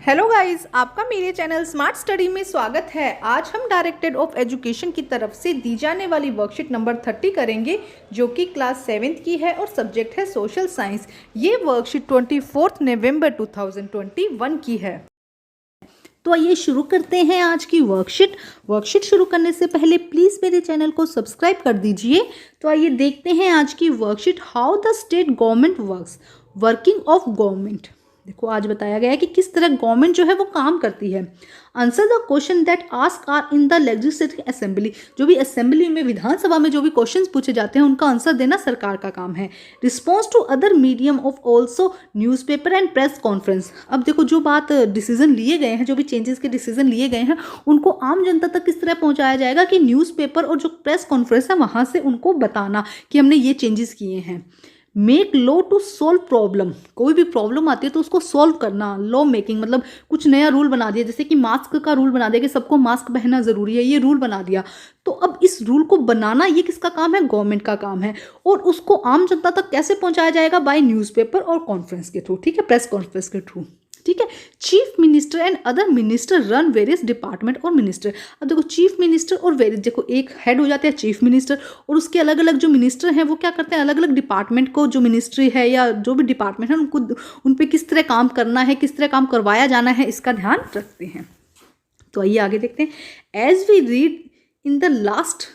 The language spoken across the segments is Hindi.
हेलो गाइस, आपका मेरे चैनल स्मार्ट स्टडी में स्वागत है। आज हम डायरेक्टरेट ऑफ एजुकेशन की तरफ से दी जाने वाली वर्कशीट नंबर 30 करेंगे, जो कि क्लास 7th की है और सब्जेक्ट है सोशल साइंस। ये वर्कशीट 24 नवंबर 2021 की है। तो आइए शुरू करते हैं आज की वर्कशीट शुरू करने से पहले प्लीज़ मेरे चैनल को सब्सक्राइब कर दीजिए। तो आइए देखते हैं आज की worksheet, how the state government works, working of government. देखो, आज बताया गया है कि किस तरह गवर्नमेंट जो है वो काम करती है। Answer the question that ask are in the legislative assembly. जो भी असेंबली में, विधानसभा में जो भी क्वेश्चंस पूछे जाते हैं उनका आंसर देना सरकार का काम है। Response to other medium of also newspaper and press conference. अब देखो, जो बात डिसीजन लिए गए हैं, जो भी चेंजेस के डिसीजन लिए गए हैं, उनको आम जनता तक किस तरह पहुंचाया जाएगा कि न्यूज़पेपर और जो प्रेस कॉन्फ्रेंस है वहां से उनको बताना कि हमने ये चेंजेस किए हैं। Make law to solve problem. कोई भी प्रॉब्लम आती है तो उसको सोल्व करना, लॉ मेकिंग मतलब कुछ नया रूल बना दिया, जैसे कि मास्क का रूल बना दिया कि सबको मास्क पहनना जरूरी है, ये रूल बना दिया। तो अब इस रूल को बनाना ये किसका काम है? गवर्नमेंट का काम है। और उसको आम जनता तक कैसे पहुंचाया जाएगा? बाय न्यूज़पेपर और कॉन्फ्रेंस के थ्रू, ठीक है, प्रेस कॉन्फ्रेंस के थ्रू, ठीक है। Chief minister and other minister run various department और मिनिस्टर। अब देखो, चीफ मिनिस्टर और वेरियस, देखो एक हेड हो जाते हैं चीफ मिनिस्टर, और उसके अलग अलग जो मिनिस्टर हैं वो क्या करते हैं? अलग अलग डिपार्टमेंट को, जो मिनिस्ट्री है या जो भी डिपार्टमेंट है उनको, उन पे किस तरह काम करना है, किस तरह काम करवाया जाना है, इसका ध्यान रखते हैं। तो आइए आगे देखते हैं। As we read in the last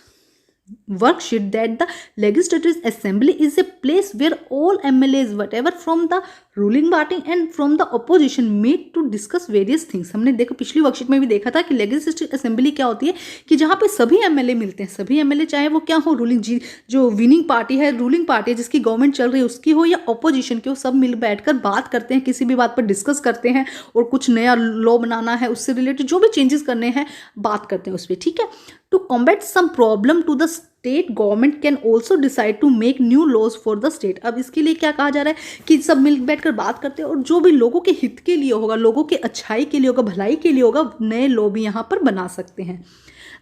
worksheet that the legislative assembly is a place where all MLAs whatever from the ruling party and from the opposition meet to discuss various things। हमने देखो पिछली वर्कशीट में भी देखा था कि लेजिस्लेटिव असेंबली क्या होती है, कि जहाँ पे सभी एमएलए मिलते हैं। सभी एमएलए चाहे वो क्या हो, रूलिंग जी जो विनिंग पार्टी है, रूलिंग पार्टी है जिसकी गवर्नमेंट चल रही है उसकी हो, या ऑपोजिशन की हो, सब मिल बैठकर बात करते हैं, किसी भी बात पर डिस्कस करते हैं, और कुछ नया लॉ बनाना है उससे रिलेटेड जो भी चेंजेस करने हैं बात करते हैं उस पर, ठीक है। To combat some problem to the state, government can also decide to make new laws for the state। अब इसके लिए क्या कहा जा रहा है कि सब मिल बैठकर बात करते हैं और जो भी लोगों के हित के लिए होगा, लोगों के अच्छाई के लिए होगा, भलाई के लिए होगा, नए लॉ भी यहाँ पर बना सकते हैं।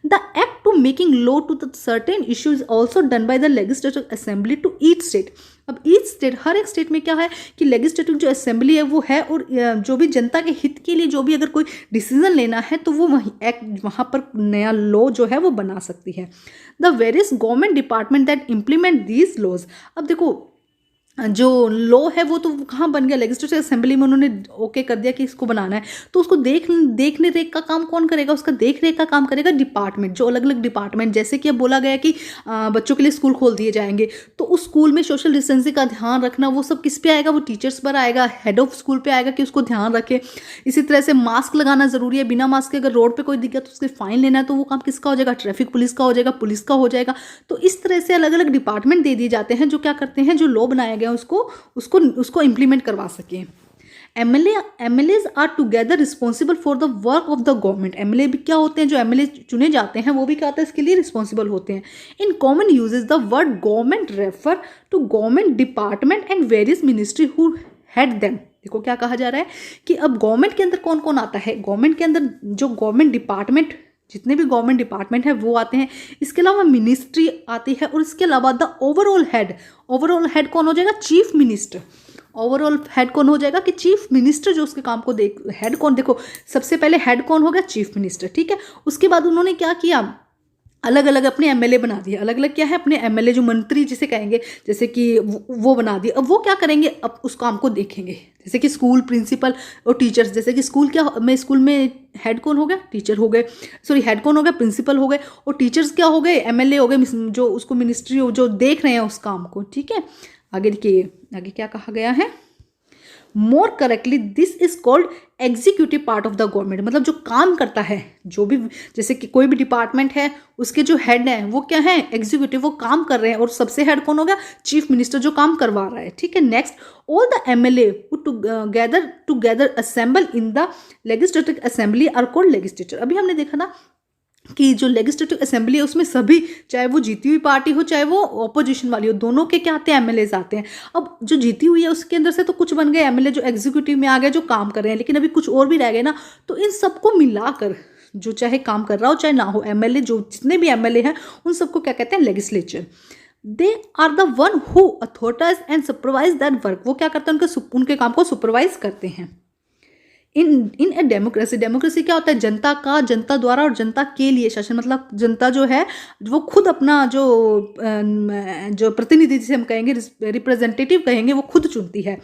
The act to making law to the certain issue is also done by the legislative assembly to each state। अब ईच स्टेट, हर एक स्टेट में क्या है कि लेजिस्लेटिव जो असेंबली है वो है, और जो भी जनता के हित के लिए जो भी अगर कोई डिसीजन लेना है तो वो वहीं एक्ट, वहाँ पर नया लॉ जो है वो बना सकती है। The various government department that implement these laws. अब देखो, जो लॉ है वो तो कहाँ बन गया? लेजिस्लेटिव असेंबली में उन्होंने ओके कर दिया कि इसको बनाना है, तो उसको देखने रेख का काम कौन करेगा? उसका देख रेख का काम करेगा डिपार्टमेंट, जो अलग अलग डिपार्टमेंट। जैसे कि अब बोला गया कि बच्चों के लिए स्कूल खोल दिए जाएंगे, तो उस स्कूल में सोशल डिस्टेंसिंग का ध्यान रखना वो सब किस पे आएगा? वो टीचर्स पर आएगा, हेड ऑफ स्कूल पे आएगा कि उसको ध्यान रखे। इसी तरह से मास्क लगाना जरूरी है, बिना मास्क के अगर रोड पर कोई दिक्कत तो उसके फाइन लेना है, तो वो काम किसका हो जाएगा? ट्रैफिक पुलिस का हो जाएगा, पुलिस का हो जाएगा। तो इस तरह से अलग अलग डिपार्टमेंट दे दिए जाते हैं जो क्या करते हैं, जो लॉ बनाया गया उसको इम्प्लीमेंट करवा सके। MLAs are together responsible for the work of the government. MLA भी क्या होते हैं? जो एमएलए चुने जाते हैं वो भी क्या होता है? इसके लिए रिस्पॉन्सिबल होते हैं। In common usage the word government refer to government department and various ministry who head them. देखो क्या कहा जा रहा है कि अब गवर्नमेंट के अंदर कौन कौन आता है? गवर्नमेंट के अंदर जो गवर्नमेंट डिपार्टमेंट, जितने भी गवर्नमेंट डिपार्टमेंट है वो आते हैं, इसके अलावा मिनिस्ट्री आती है, और इसके अलावा द ओवरऑल हेड कौन हो जाएगा? Chief minister. ओवरऑल हेड कौन हो जाएगा? कि चीफ मिनिस्टर जो उसके काम को देख, हेड कौन? देखो सबसे पहले हेड कौन हो गया? चीफ मिनिस्टर, ठीक है। उसके बाद उन्होंने क्या किया? अलग अलग अपने एमएलए बना दिए। अलग अलग क्या है? अपने एमएलए, जो मंत्री जिसे कहेंगे, जैसे कि वो बना दिए। अब वो क्या करेंगे? अब उस काम को देखेंगे, जैसे कि स्कूल प्रिंसिपल और टीचर्स। जैसे कि स्कूल में हेड कौन हो गया? टीचर हो गए, सॉरी हेड कौन हो गया? प्रिंसिपल हो गए, और टीचर्स क्या हो गए? एमएलए हो गए, जो उसको मिनिस्ट्री जो देख रहे हैं उस काम को, ठीक है। आगे देखिए, आगे क्या कहा गया है? More correctly this is called executive part of the government. मतलब जो काम करता है, जो भी, जैसे कि कोई भी डिपार्टमेंट है उसके जो हेड है वो क्या है? एग्जीक्यूटिव, वो काम कर रहे हैं, और सबसे हेड कौन हो गया? चीफ मिनिस्टर जो काम करवा रहा है, ठीक है। Next, all the MLA together assemble in the legislative assembly are called legislature. अभी हमने देखा ना कि जो लेजिस्लेटिव असेंबली है उसमें सभी, चाहे वो जीती हुई पार्टी हो चाहे वो ऑपोजिशन वाली हो, दोनों के क्या आते हैं? एमएलएज आते हैं। अब जो जीती हुई है उसके अंदर से तो कुछ बन गए एमएलए, जो एग्जीक्यूटिव में आ गए, जो काम कर रहे हैं, लेकिन अभी कुछ और भी रह गए ना। तो इन सबको मिलाकर, जो चाहे काम कर रहा हो चाहे ना हो, एमएलए, जो जितने भी एमएलए हैं उन सबको क्या कहते हैं? Legislature. They are the one who authorise and supervise that work. वो क्या करते हैं? उनके काम को सुपरवाइज करते हैं। इन ए डेमोक्रेसी, डेमोक्रेसी क्या होता है? जनता का, जनता द्वारा और जनता के लिए शासन, मतलब जनता जो है वो खुद अपना जो प्रतिनिधि जिसे हम कहेंगे, रिप्रेजेंटेटिव कहेंगे, वो खुद चुनती है।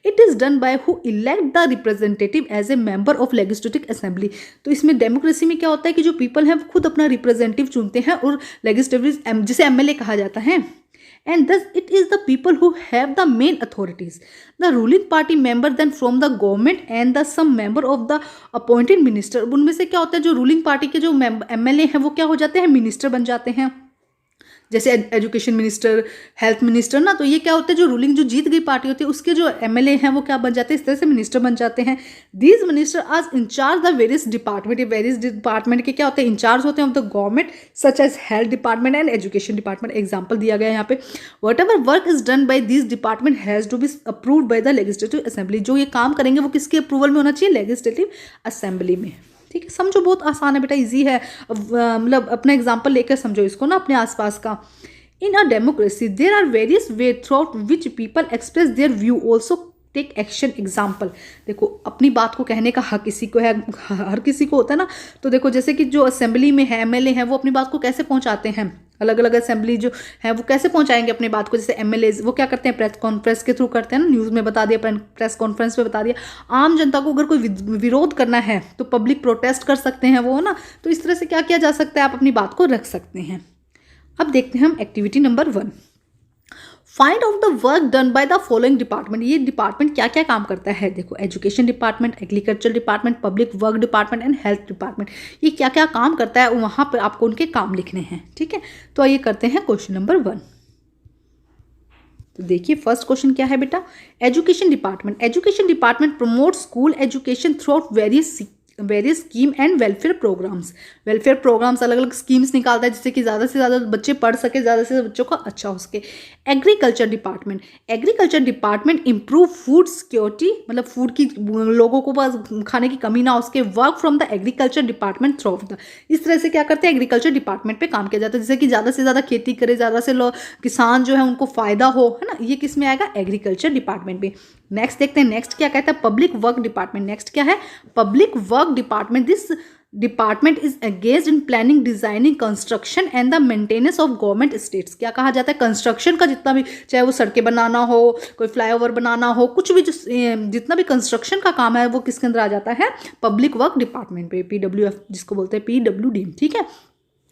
It is done by who elect the representative as a member of legislative assembly. तो इसमें डेमोक्रेसी में क्या होता है कि जो पीपल हैं वो खुद अपना रिप्रेजेंटेटिव चुनते हैं, और लेजिस्लेटिव जिसे एमएलए कहा जाता है। And thus it is the people who have the main authorities. The ruling party member then from the government and the some member of the appointed minister. उनमें से क्या होता है, जो रूलिंग पार्टी के जो एमएलए हैं वो क्या हो जाते हैं? मिनिस्टर बन जाते हैं। जैसे एजुकेशन मिनिस्टर, हेल्थ मिनिस्टर ना, तो ये क्या होते हैं, जो रूलिंग जो जीत गई पार्टी होती है उसके जो एमएलए हैं वो क्या बन जाते हैं? इस तरह से मिनिस्टर बन जाते हैं। These minister are in charge the various department, various department के क्या होते हैं? इंचार्ज होते हैं of the government, such as health department and education department. Example दिया गया है यहाँ पे, whatever work is done by this department has to be approved by the legislative assembly. जो ये काम करेंगे वो किसके अप्रूवल में होना चाहिए? लेजिस्लेटिव असेंबली में। ठीक है, समझो, बहुत आसान है बेटा, इजी है। मतलब अपना एग्जाम्पल लेकर समझो इसको ना अपने आसपास का। In a democracy there are various way through which people express their view also take action. Example देखो, अपनी बात को कहने का हक किसी को है, हर किसी को होता है ना। तो देखो जैसे कि जो असेंबली में है एमएलए हैं वो अपनी बात को कैसे पहुंचाते हैं? अलग अलग असेंबली जो है वो कैसे पहुंचाएंगे अपनी बात को? जैसे एमएलए वो क्या करते हैं? प्रेस कॉन्फ्रेंस के थ्रू करते हैं ना, न्यूज़ में बता दिया, प्रेस कॉन्फ्रेंस में बता दिया। आम जनता को अगर कोई विरोध करना है तो पब्लिक प्रोटेस्ट कर सकते हैं वो ना। तो इस तरह से क्या किया जा सकता है? आप अपनी बात को रख सकते हैं। अब देखते हैं हम activity number 1, find out the work done by the following department. ये डिपार्टमेंट क्या क्या काम करता है? देखो, education department, agriculture department, public work department and health department. ये क्या क्या काम करता है वहाँ पर आपको उनके काम लिखने हैं। ठीक है, तो आइए करते हैं क्वेश्चन नंबर 1। तो देखिए फर्स्ट क्वेश्चन क्या है बेटा? Education department. Education department promote school education throughout various scheme and welfare programs. Welfare programs, अलग अलग स्कीम्स निकालता है जिससे कि ज़्यादा से ज़्यादा बच्चे पढ़ सके, ज़्यादा से ज़्यादा बच्चों का अच्छा हो सके। Agriculture department. Agriculture department improve food security, मतलब फूड की लोगों को पास खाने की कमी ना हो उसके। Work from the agriculture department through the, इस तरह से क्या करते हैं? एग्रीकल्चर डिपार्टमेंट पे काम किया जाता है जिससे कि ज़्यादा से ज़्यादा खेती करे, ज़्यादा से किसान जो है उनको फ़ायदा हो, है ना। ये किस में आएगा? एग्रीकल्चर डिपार्टमेंट में। नेक्स्ट देखते हैं, नेक्स्ट क्या कहता है? Public work department. नेक्स्ट क्या है? Public work department. This department is engaged in planning, designing, construction and the maintenance of government states. क्या कहा जाता है? कंस्ट्रक्शन का जितना भी, चाहे वो सड़कें बनाना हो, कोई फ्लाईओवर बनाना हो, कुछ भी जितना भी कंस्ट्रक्शन का काम है वो किसके अंदर आ जाता है? पब्लिक वर्क डिपार्टमेंट पे, पीडब्ल्यूएफ जिसको बोलते हैं, पीडब्ल्यूडी। ठीक है,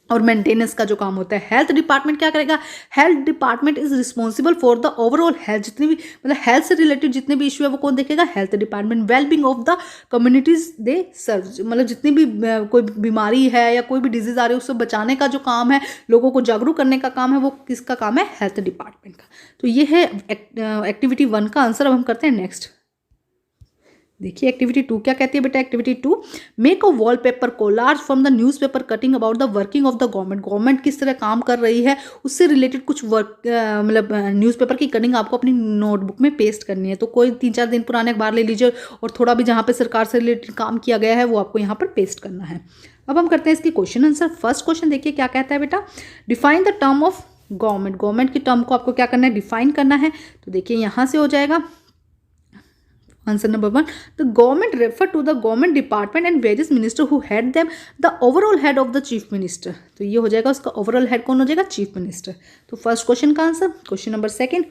और मेंटेनेंस का जो काम होता है। हेल्थ डिपार्टमेंट क्या करेगा? Health department is responsible for the overall health. जितनी भी मतलब हेल्थ से रिलेटेड जितने भी इशू है वो कौन देखेगा? Health department. Wellbeing of the communities they serve, मतलब जितनी भी कोई बीमारी है या कोई भी डिजीज आ रही है उससे बचाने का जो काम है, लोगों को जागरूक करने का काम है, वो किसका काम है? हेल्थ डिपार्टमेंट का। तो ये है एक्टिविटी 1 का आंसर। अब हम करते हैं नेक्स्ट। देखिए एक्टिविटी 2 क्या कहती है बेटा? Activity 2, make a wallpaper collage from the newspaper cutting about the working of the government. Government किस तरह काम कर रही है उससे रिलेटेड कुछ वर्क, मतलब न्यूज़पेपर की कटिंग आपको अपनी नोटबुक में पेस्ट करनी है। तो कोई 3-4 दिन पुराने अखबार ले लीजिए और थोड़ा भी जहाँ पे सरकार से रिलेटेड काम किया गया है वो आपको यहाँ पर पेस्ट करना है। अब हम करते हैं इसकी क्वेश्चन आंसर। फर्स्ट क्वेश्चन देखिए क्या कहता है बेटा? Define the term of government. Government की टर्म को आपको क्या करना है? डिफाइन करना है। तो देखिए यहाँ से हो जाएगा answer number 1, the government refer to the government department and various minister who head them, the overall head of the chief minister. तो ये हो जाएगा उसका ओवरऑल हेड कौन हो जाएगा? Chief minister. तो फर्स्ट क्वेश्चन का answer. Question number 2,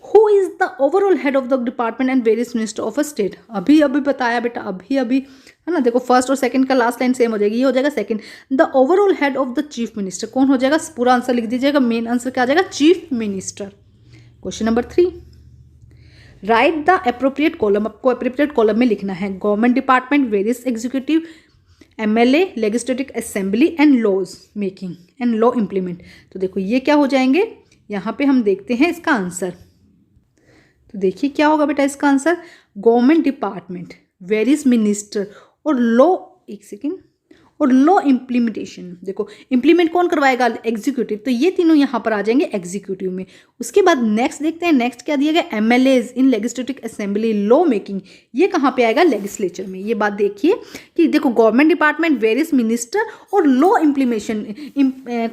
who is the overall head of the department and various minister of a state. अभी बताया बेटा, अभी है ना। देखो फर्स्ट और सेकंड का लास्ट लाइन सेम हो जाएगी। ये हो जाएगा second, the overall head of the chief minister कौन हो जाएगा? पूरा आंसर लिख दीजिएगा। मेन आंसर क्या आ जाएगा? Chief minister. Question number 3, write the appropriate column. आपको अप्रोप्रिएट कॉलम में लिखना है government department, various executive, MLA, legislative assembly and laws making and law implement. तो देखो ये क्या हो जाएंगे? यहाँ पे हम देखते हैं इसका आंसर। तो देखिए क्या होगा बेटा इसका answer? Government department, various minister और लॉ, एक सेकेंड, और लॉ इम्प्लीमेंटेशन। देखो इम्प्लीमेंट कौन करवाएगा? एग्जीक्यूटिव। तो ये तीनों यहाँ पर आ जाएंगे एग्जीक्यूटिव में। उसके बाद नेक्स्ट देखते हैं, नेक्स्ट क्या दिया गया? MLAs in legislative assembly, law making. ये कहाँ पे आएगा? लेजिस्लेचर में। ये बात देखिए कि देखो गवर्नमेंट डिपार्टमेंट, वेरियस मिनिस्टर और लॉ इम्प्लीमेशन।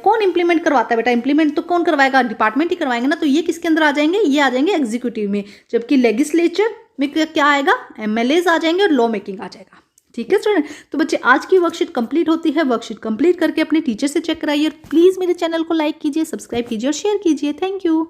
कौन इम्प्लीमेंट करवाता है बेटा? इम्प्लीमेंट तो कौन करवाएगा? डिपार्टमेंट ही करवाएंगे ना। तो ये किसके अंदर आ जाएंगे? ये आ जाएंगे एग्जीक्यूटिव में। जबकि लेजिस्लेचर में क्या आएगा, MLAs आ जाएंगे और लॉ मेकिंग आ जाएगा। ठीक है स्टूडेंट, तो बच्चे आज की वर्कशीट कंप्लीट होती है। वर्कशीट कंप्लीट करके अपने टीचर से चेक कराइए और प्लीज़ मेरे चैनल को लाइक कीजिए, सब्सक्राइब कीजिए और शेयर कीजिए। Thank you.